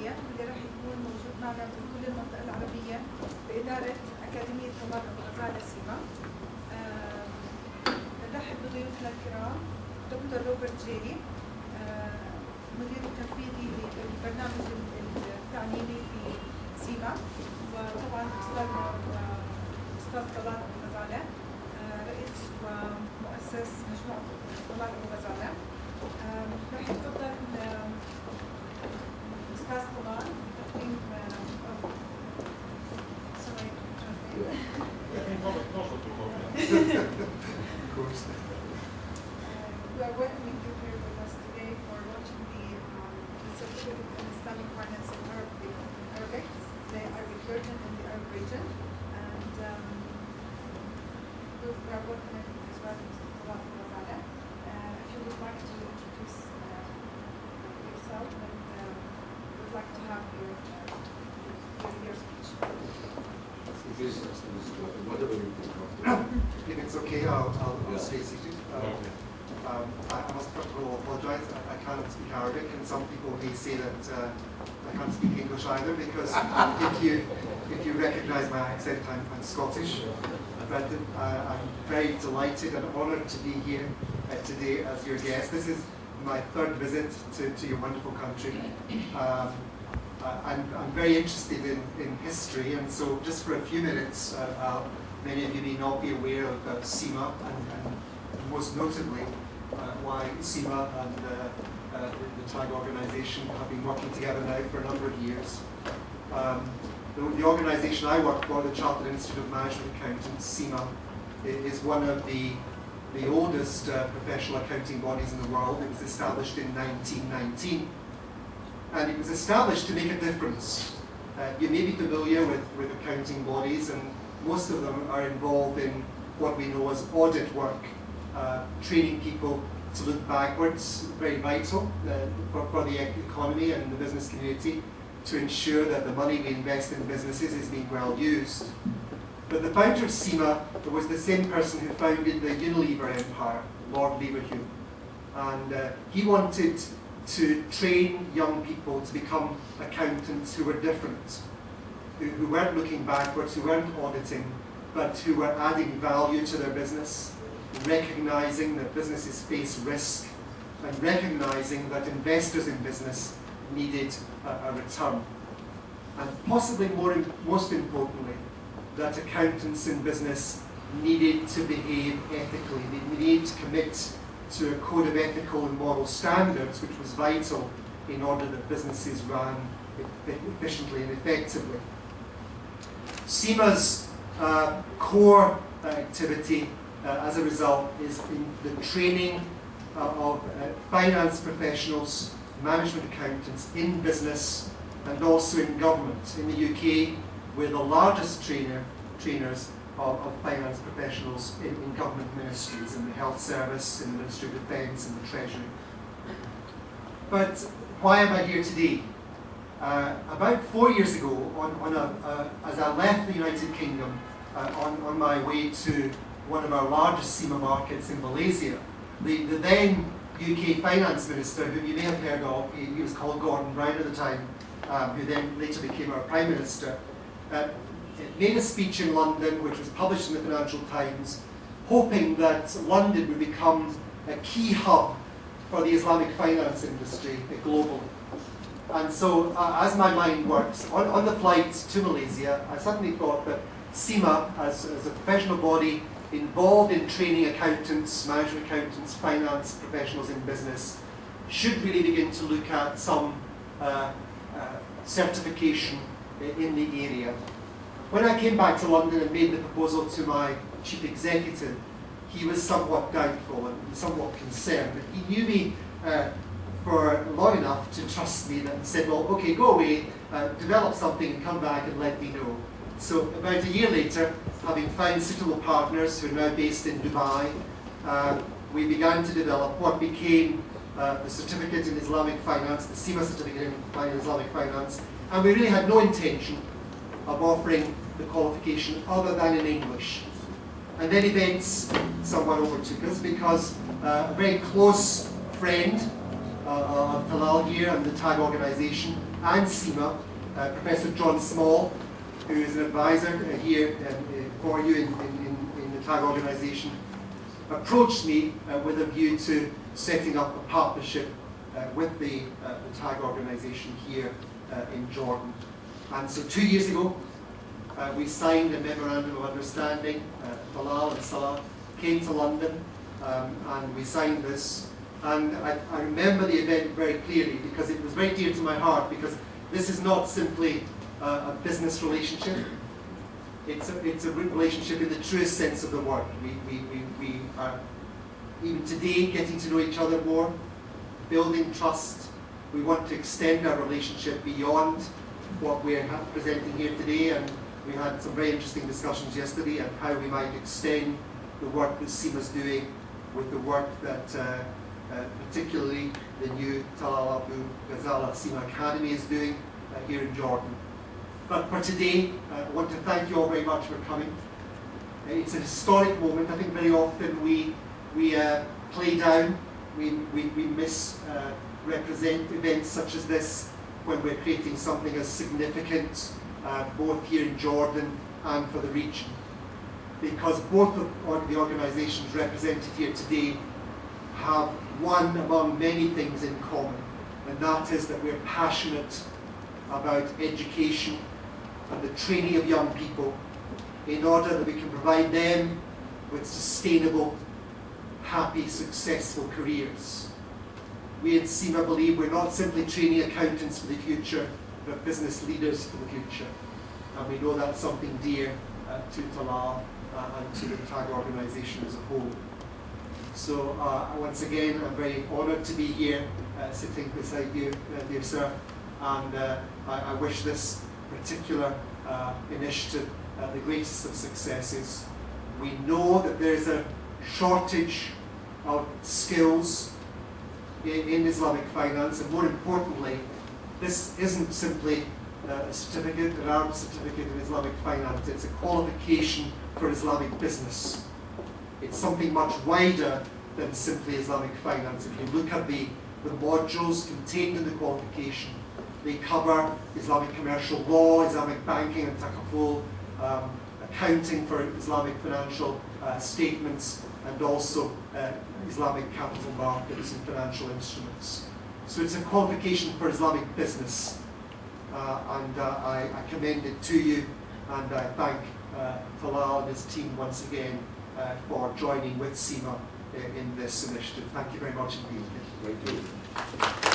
العربية واللي راح يكون موجود معنا من كل المنطقة العربية بإدارة أكاديمية طلاب أبو-غزالة سيما. نرحب بضيوفنا الكرام دكتور روبرت جيلي مدير التنفيذي للبرنامج التعليمي في سيما، وطبعا أستاذنا أستاذ طلاب أبو-غزالة رئيس ومؤسس مجموعة طلاب أبو-غزالة. راح يتفضل الأستاذ طلال بتقديم we are welcoming you here with us today for launching the Certificate in Islamic Finance in Arabic, the Arabic version in the Arab region, and we are welcoming as well Mr. Talal Al-Ghazala. If you would like to introduce yourself, and would like to have your speech. Whatever you think of. If it's okay, I'll stay seated. I must first of all apologise. I cannot speak Arabic, and some people may say that I can't speak English either, because if you recognise my accent, I'm Scottish. But I'm very delighted and honoured to be here today as your guest. This is my third visit to your wonderful country. I'm very interested in history, and so just for a few minutes, many of you may not be aware of CIMA, and most notably why CIMA and the TAG organisation have been working together now for a number of years. The organisation I work for, the Chartered Institute of Management Accountants, CIMA, is one of the oldest professional accounting bodies in the world. It was established in 1919. And it was established to make a difference. You may be familiar with accounting bodies, and most of them are involved in what we know as audit work, training people to look backwards, very vital for the economy and the business community, to ensure that the money we invest in businesses is being well used. But the founder of CIMA was the same person who founded the Unilever empire, Lord Leverhulme. And he wanted to train young people to become accountants who were different, who weren't looking backwards, who weren't auditing, but who were adding value to their business, recognising that businesses face risk, and recognising that investors in business needed a return. And possibly most importantly, that accountants in business needed to behave ethically. They needed to commit to a code of ethical and moral standards, which was vital in order that businesses ran efficiently and effectively. CIMA's core activity, as a result, is in the training of finance professionals, management accountants in business and also in government. In the UK, we're the largest trainers of finance professionals in government ministries, in the health service, in the Ministry of Defence, and the Treasury. But why am I here today? About 4 years ago, as I left the United Kingdom on my way to one of our largest CIMA markets in Malaysia, the then UK Finance Minister, whom you may have heard of, he was called Gordon Brown at the time, who then later became our Prime Minister, made a speech in London, which was published in the Financial Times, hoping that London would become a key hub for the Islamic finance industry globally. And so, as my mind works, on the flight to Malaysia, I suddenly thought that CIMA, as a professional body involved in training accountants, management accountants, finance professionals in business, should really begin to look at some certification in the area. When I came back to London and made the proposal to my chief executive, he was somewhat doubtful and somewhat concerned. But he knew me for long enough to trust me, that he said, well, okay, go away, develop something and come back and let me know. So about a year later, having found suitable partners who are now based in Dubai, we began to develop what became the Certificate in Islamic Finance, the CIMA Certificate in Islamic Finance, and we really had no intention of offering the qualification other than in English. And then events somewhat overtook us, because a very close friend of Talal here and the TAG organisation and CIMA, Professor John Small, who is an advisor here for you in the TAG organisation, approached me with a view to setting up a partnership with the TAG organisation here in Jordan. And so 2 years ago, we signed a memorandum of understanding. Talal and Salah came to London and we signed this. And I remember the event very clearly because it was very dear to my heart, because this is not simply a business relationship. It's a relationship in the truest sense of the word. We are, even today, getting to know each other more, building trust. We want to extend our relationship beyond what we're presenting here today, and we had some very interesting discussions yesterday on how we might extend the work that CIMA is doing with the work that particularly the new Talal Abu-Ghazaleh CIMA Academy is doing here in Jordan. But for today, I want to thank you all very much for coming. It's a historic moment. I think very often we play down, we misrepresent events such as this when we're creating something as significant both here in Jordan and for the region. Because both of the organisations represented here today have one among many things in common, and that is that we're passionate about education and the training of young people in order that we can provide them with sustainable, happy, successful careers. We at CIMA believe we're not simply training accountants for the future, but business leaders for the future. And we know that's something dear to Talal and to the TAG organisation as a whole. So once again, I'm very honoured to be here sitting beside you, dear sir, and I wish this particular initiative the greatest of successes. We know that there's a shortage of skills in Islamic finance, and more importantly, this isn't simply a certificate, an armed certificate in Islamic finance. It's a qualification for Islamic business. It's something much wider than simply Islamic finance. If you look at the modules contained in the qualification, they cover Islamic commercial law, Islamic banking and takaful, accounting for Islamic financial statements, and also Islamic capital markets and financial instruments. So it's a qualification for Islamic business, and I commend it to you, and I thank Talal and his team once again for joining with CIMA in this initiative. Thank you very much indeed. Thank you.